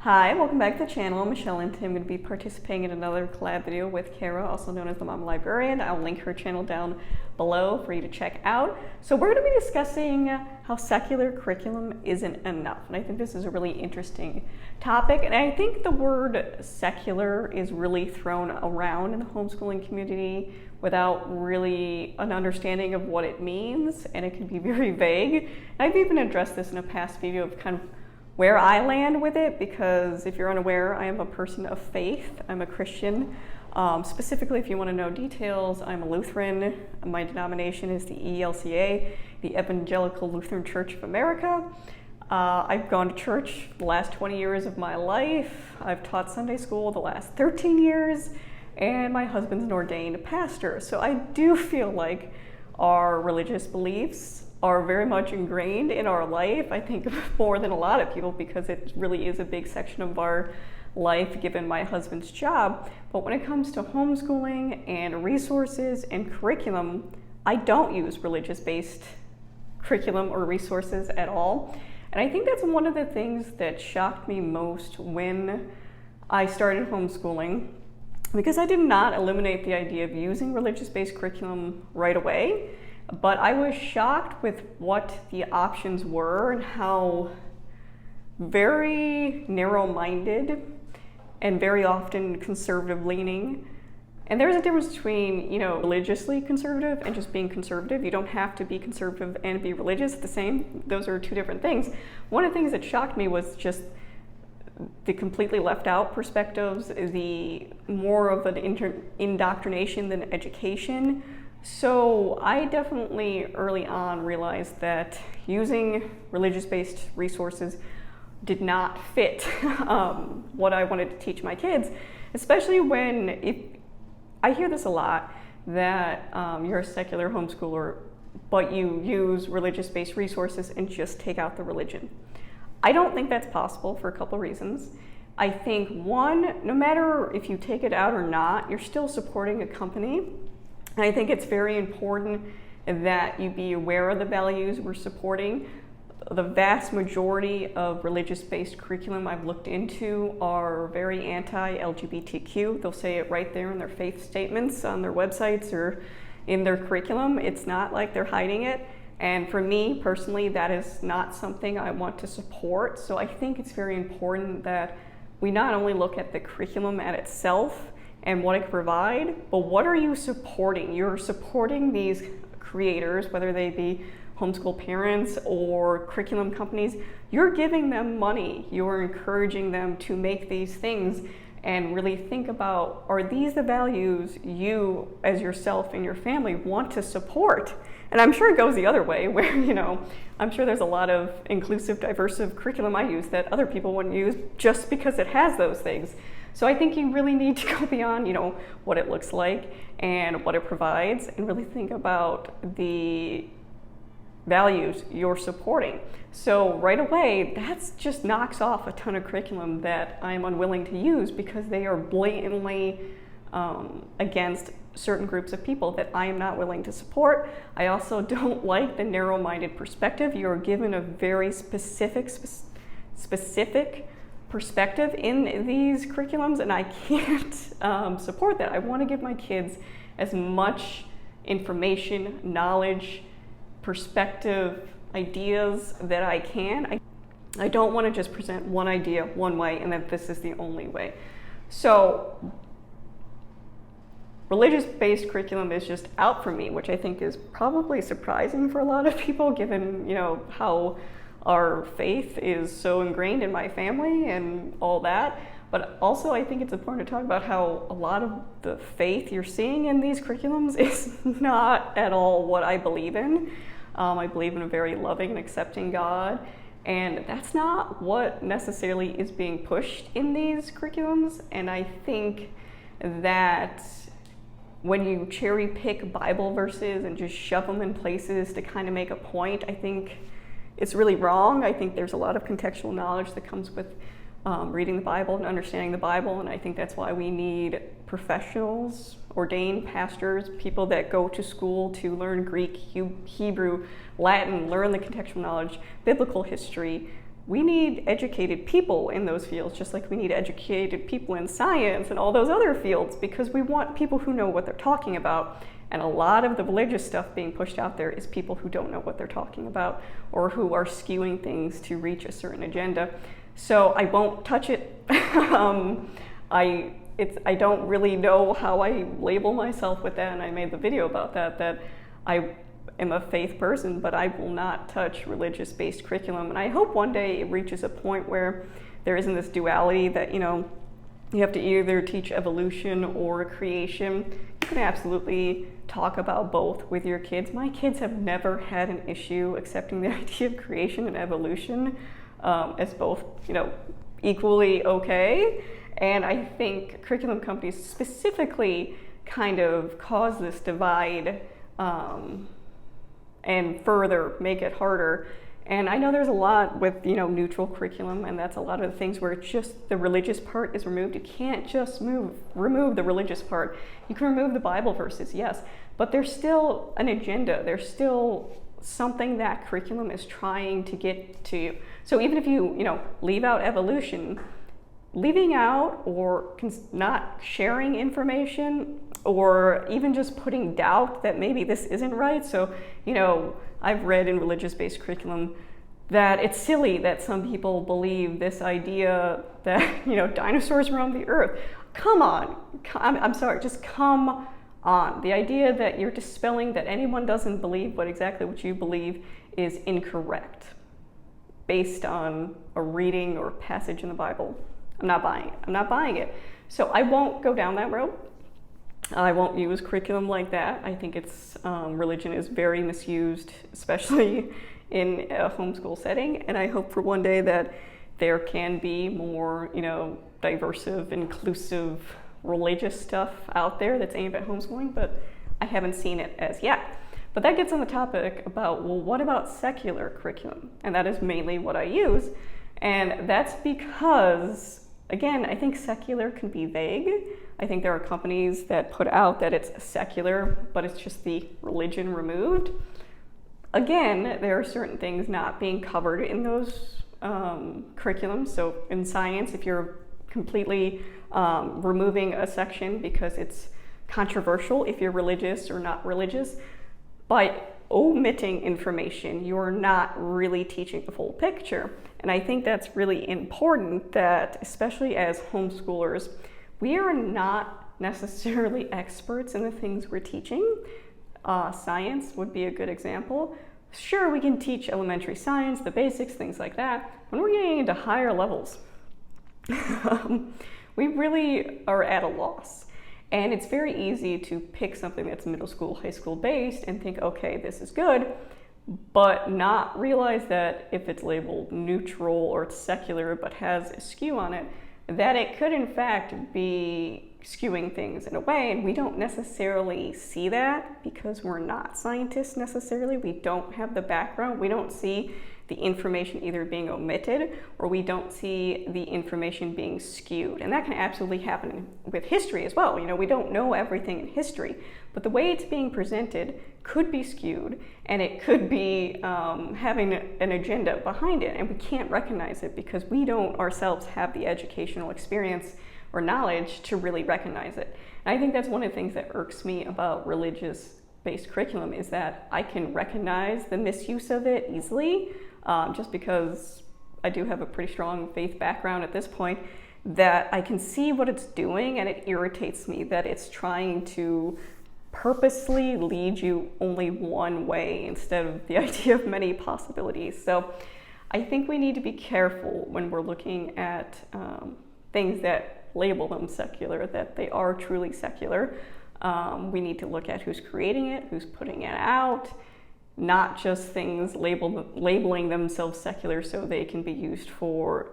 Hi, welcome back to the channel. I'm Michelle and today I'm going to be participating in another collab video with Kara, also known as the Mom Librarian. I'll link her channel down below for you to check out. So we're going to be discussing how secular curriculum isn't enough. And I think this is a really interesting topic. And I think the word secular is really thrown around in the homeschooling community without really an understanding of what it means. And it can be very vague. I've even addressed this in a past video of kind of where I land with it, because if you're unaware, I am a person of faith. I'm a Christian. Specifically, if you want to know details, I'm a Lutheran. My denomination is the ELCA, the Evangelical Lutheran Church of America. I've gone to church the last 20 years of my life. I've taught Sunday school the last 13 years, and my husband's an ordained pastor. So I do feel like our religious beliefs are very much ingrained in our life, I think more than a lot of people, because it really is a big section of our life given my husband's job. But when it comes to homeschooling and resources and curriculum, I don't use religious-based curriculum or resources at all. And I think that's one of the things that shocked me most when I started homeschooling, because I did not eliminate the idea of using religious-based curriculum right away. But I was shocked with what the options were and how very narrow-minded and very often conservative leaning. And there's a difference between, religiously conservative and just being conservative. You don't have to be conservative and be religious at the same. Those are two different things. One of the things that shocked me was just the completely left out perspectives, the more of an indoctrination than education. So I definitely early on realized that using religious-based resources did not fit what I wanted to teach my kids, especially when I hear this a lot, that you're a secular homeschooler, but you use religious-based resources and just take out the religion. I don't think that's possible for a couple of reasons. I think one, no matter if you take it out or not, you're still supporting a company. And I think it's very important that you be aware of the values we're supporting. The vast majority of religious-based curriculum I've looked into are very anti-LGBTQ. They'll say it right there in their faith statements on their websites or in their curriculum. It's not like they're hiding it. And for me personally, that is not something I want to support. So I think it's very important that we not only look at the curriculum at itself and what it can provide, but what are you supporting? You're supporting these creators, whether they be homeschool parents or curriculum companies. You're giving them money. You're encouraging them to make these things and really think about, are these the values you as yourself and your family want to support? And I'm sure it goes the other way where, I'm sure there's a lot of inclusive, diverse curriculum I use that other people wouldn't use just because it has those things. So I think you really need to go beyond, what it looks like and what it provides, and really think about the values you're supporting. So right away, that just knocks off a ton of curriculum that I'm unwilling to use because they are blatantly against certain groups of people that I am not willing to support. I also don't like the narrow-minded perspective. You are given a very specific perspective in these curriculums, and I can't support that. I want to give my kids as much information, knowledge, perspective, ideas that I can. I don't want to just present one idea one way and that this is the only way. So religious-based curriculum is just out for me, which I think is probably surprising for a lot of people, given how our faith is so ingrained in my family and all that. But also I think it's important to talk about how a lot of the faith you're seeing in these curriculums is not at all what I believe in. I believe in a very loving and accepting God, and that's not what necessarily is being pushed in these curriculums. And I think that when you cherry pick Bible verses and just shove them in places to kind of make a point, I think it's really wrong. I think there's a lot of contextual knowledge that comes with reading the Bible and understanding the Bible, and I think that's why we need professionals, ordained pastors, people that go to school to learn Greek, Hebrew, Latin, learn the contextual knowledge, biblical history, we need educated people in those fields, just like we need educated people in science and all those other fields, because we want people who know what they're talking about. And a lot of the religious stuff being pushed out there is people who don't know what they're talking about, or who are skewing things to reach a certain agenda. So I won't touch it. I don't really know how I label myself with that, and I made the video about that I am a faith person, but I will not touch religious-based curriculum. And I hope one day it reaches a point where there isn't this duality that, you have to either teach evolution or creation. You can absolutely talk about both with your kids. My kids have never had an issue accepting the idea of creation and evolution as both, equally okay. And I think curriculum companies specifically kind of cause this divide and further make it harder. And I know there's a lot with, neutral curriculum, and that's a lot of the things where it's just the religious part is removed. You can't just remove the religious part. You can remove the Bible verses, yes, but there's still an agenda. There's still something that curriculum is trying to get to you. So even if you, leave out evolution, leaving out or not sharing information, or even just putting doubt that maybe this isn't right. So, I've read in religious-based curriculum that it's silly that some people believe this idea that, dinosaurs roamed the earth. Come on. I'm sorry, just come on. The idea that you're dispelling that anyone doesn't believe exactly what you believe is incorrect based on a reading or passage in the Bible. I'm not buying it. I'm not buying it. So I won't go down that road. I won't use curriculum like that. I think religion is very misused, especially in a homeschool setting. And I hope for one day that there can be more, diverse, inclusive religious stuff out there that's aimed at homeschooling, but I haven't seen it as yet. But that gets on the topic about, well, what about secular curriculum? And that is mainly what I use. And that's because, again, I think secular can be vague. I think there are companies that put out that it's secular, but it's just the religion removed. Again, there are certain things not being covered in those curriculums. So in science, if you're completely removing a section because it's controversial if you're religious or not religious, by omitting information, you're not really teaching the full picture. And I think that's really important that, especially as homeschoolers, we are not necessarily experts in the things we're teaching. Science would be a good example. Sure, we can teach elementary science, the basics, things like that. When we're getting into higher levels, we really are at a loss. And it's very easy to pick something that's middle school, high school based and think, okay, this is good, but not realize that if it's labeled neutral or it's secular but has a skew on it, that it could in fact be skewing things in a way, and we don't necessarily see that because we're not scientists necessarily. We don't have the background. We don't see the information either being omitted or we don't see the information being skewed. And that can absolutely happen with history as well. We don't know everything in history, but the way it's being presented could be skewed, and it could be having an agenda behind it, and we can't recognize it because we don't ourselves have the educational experience or knowledge to really recognize it. And I think that's one of the things that irks me about religious-based curriculum is that I can recognize the misuse of it easily, just because I do have a pretty strong faith background at this point, that I can see what it's doing, and it irritates me that it's trying to purposely lead you only one way instead of the idea of many possibilities. So I think we need to be careful when we're looking at things that label them secular, that they are truly secular. We need to look at who's creating it, who's putting it out, not just things labeling themselves secular so they can be used for,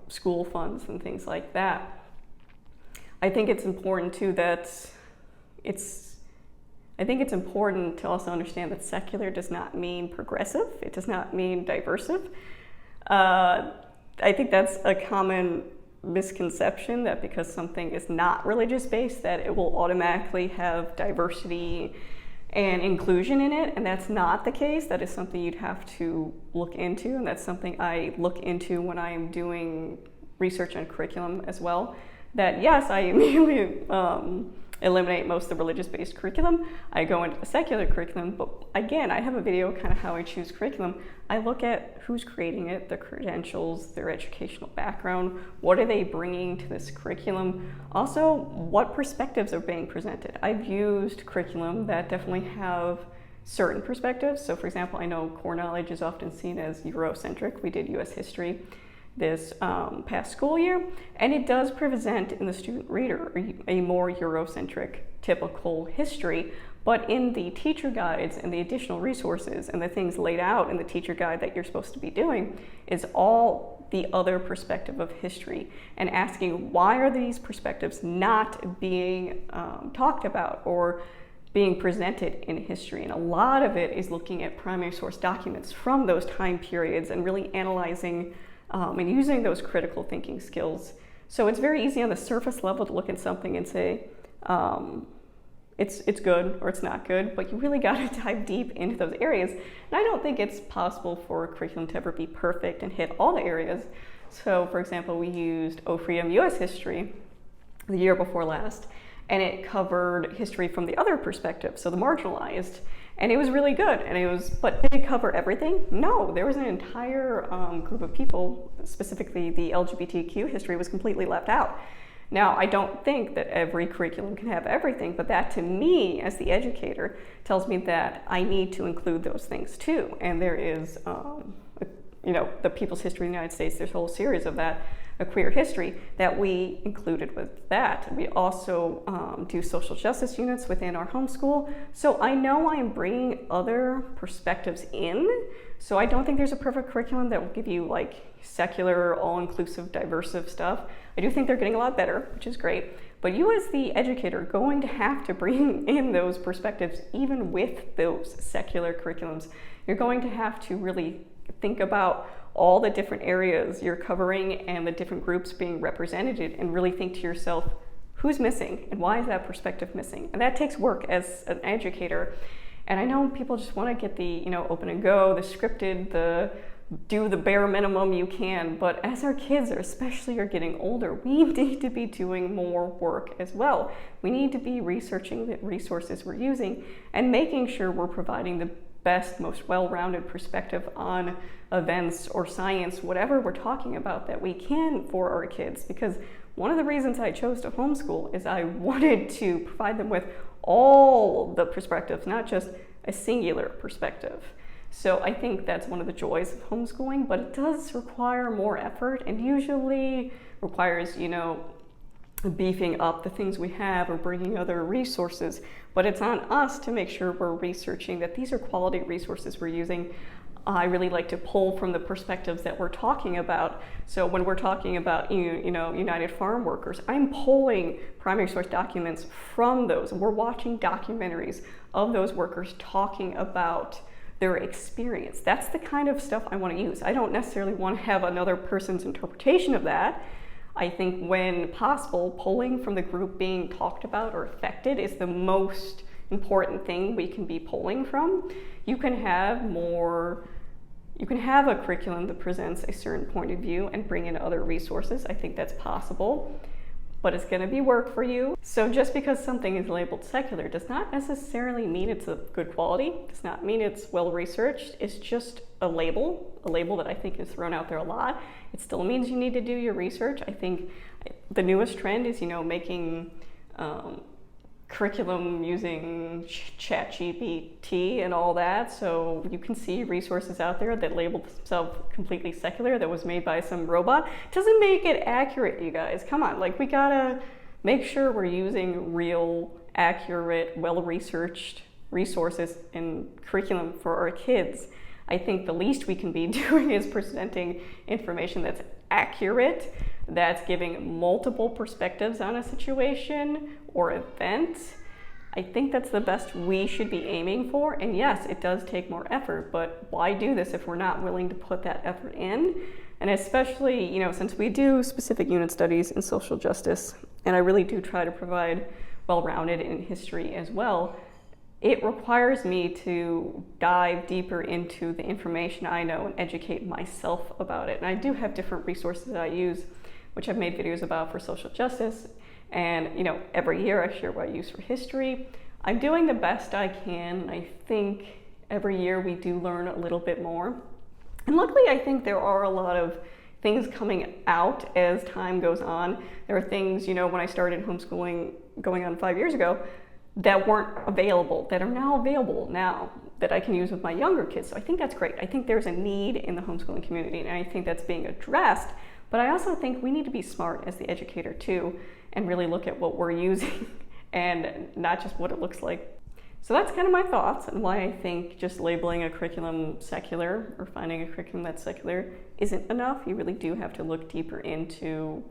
school funds and things like that. I think it's important too I think it's important to also understand that secular does not mean progressive. It does not mean diversive. I think that's a common misconception, that because something is not religious based that it will automatically have diversity and inclusion in it, and that's not the case. That is something you'd have to look into, and that's something I look into when I am doing research on curriculum as well. That yes, I immediately eliminate most of the religious-based curriculum. I go into the secular curriculum, but again, I have a video kind of how I choose curriculum. I look at who's creating it, the credentials, their educational background, what are they bringing to this curriculum, also what perspectives are being presented. I've used curriculum that definitely have certain perspectives. So for example, I know core knowledge is often seen as Eurocentric. We did US history this past school year, and it does present in the student reader a more Eurocentric typical history, but in the teacher guides and the additional resources and the things laid out in the teacher guide that you're supposed to be doing is all the other perspective of history, and asking why are these perspectives not being talked about or being presented in history. And a lot of it is looking at primary source documents from those time periods and really analyzing and using those critical thinking skills. So it's very easy on the surface level to look at something and say, it's good or it's not good, but you really got to dive deep into those areas. And I don't think it's possible for a curriculum to ever be perfect and hit all the areas. So for example, we used O Freedom US History the year before last, and it covered history from the other perspective, so the marginalized. And it was really good, but did it cover everything? No, there was an entire group of people, specifically the LGBTQ history, was completely left out. Now, I don't think that every curriculum can have everything, but that to me, as the educator, tells me that I need to include those things too. And there is, the People's History of the United States, there's a whole series of that, a queer history, that we included with that. We also do social justice units within our homeschool. So I know I am bringing other perspectives in. So I don't think there's a perfect curriculum that will give you like secular, all-inclusive, diversive stuff. I do think they're getting a lot better, which is great. But you as the educator are going to have to bring in those perspectives even with those secular curriculums. You're going to have to really think about all the different areas you're covering and the different groups being represented, and really think to yourself, who's missing and why is that perspective missing? And that takes work as an educator. And I know people just want to get the, open and go, the scripted, do the bare minimum you can, but as our kids especially are getting older, we need to be doing more work as well. We need to be researching the resources we're using and making sure we're providing the best, most well-rounded perspective on events or science, whatever we're talking about, that we can for our kids. Because one of the reasons I chose to homeschool is I wanted to provide them with all the perspectives, not just a singular perspective. So I think that's one of the joys of homeschooling, but it does require more effort and usually requires, beefing up the things we have or bringing other resources. But it's on us to make sure we're researching that these are quality resources we're using. I really like to pull from the perspectives that we're talking about. So when we're talking about, United Farm Workers, I'm pulling primary source documents from those. We're watching documentaries of those workers talking about their experience. That's the kind of stuff I want to use. I don't necessarily want to have another person's interpretation of that. I think when possible, pulling from the group being talked about or affected is the most important thing we can be pulling from. You can have a curriculum that presents a certain point of view and bring in other resources. I think that's possible, but it's going to be work for you. So just because something is labeled secular does not necessarily mean it's of good quality, does not mean it's well researched. It's just a label that I think is thrown out there a lot. It still means you need to do your research. I think the newest trend is, making curriculum using ChatGPT and all that. So you can see resources out there that label themselves completely secular that was made by some robot. It doesn't make it accurate, you guys. Come on, we gotta make sure we're using real, accurate, well-researched resources in curriculum for our kids. I think the least we can be doing is presenting information that's accurate, that's giving multiple perspectives on a situation or event. I think that's the best we should be aiming for. And yes, it does take more effort, but why do this if we're not willing to put that effort in? And especially, since we do specific unit studies in social justice, and I really do try to provide well-rounded in history as well, it requires me to dive deeper into the information I know and educate myself about it. And I do have different resources that I use, which I've made videos about for social justice. And every year I share what I use for history. I'm doing the best I can. I think every year we do learn a little bit more. And luckily, I think there are a lot of things coming out as time goes on. There are things, when I started homeschooling going on 5 years ago, that weren't available, that are now available now, that I can use with my younger kids. So I think that's great. I think there's a need in the homeschooling community, and I think that's being addressed. But I also think we need to be smart as the educator too, and really look at what we're using and not just what it looks like. So that's kind of my thoughts on why I think just labeling a curriculum secular or finding a curriculum that's secular isn't enough. You really do have to look deeper into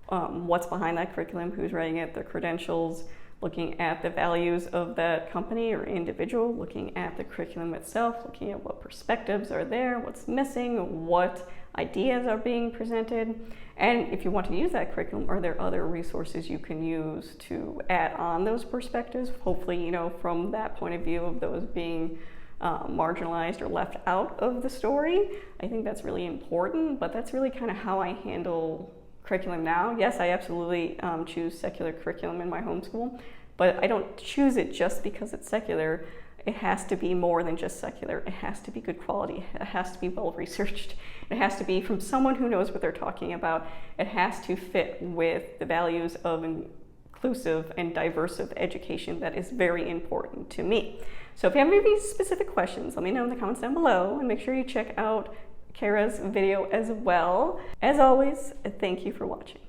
what's behind that curriculum, who's writing it, their credentials, looking at the values of that company or individual, looking at the curriculum itself, looking at what perspectives are there, what's missing, what ideas are being presented. And if you want to use that curriculum, are there other resources you can use to add on those perspectives? Hopefully, from that point of view of those being marginalized or left out of the story. I think that's really important, but that's really kind of how I handle curriculum now. Yes, I absolutely choose secular curriculum in my homeschool, but I don't choose it just because it's secular. It has to be more than just secular. It has to be good quality. It has to be well researched. It has to be from someone who knows what they're talking about. It has to fit with the values of inclusive and diverse education that is very important to me. So if you have any specific questions, let me know in the comments down below, and make sure you check out Kara's video as well. As always, thank you for watching.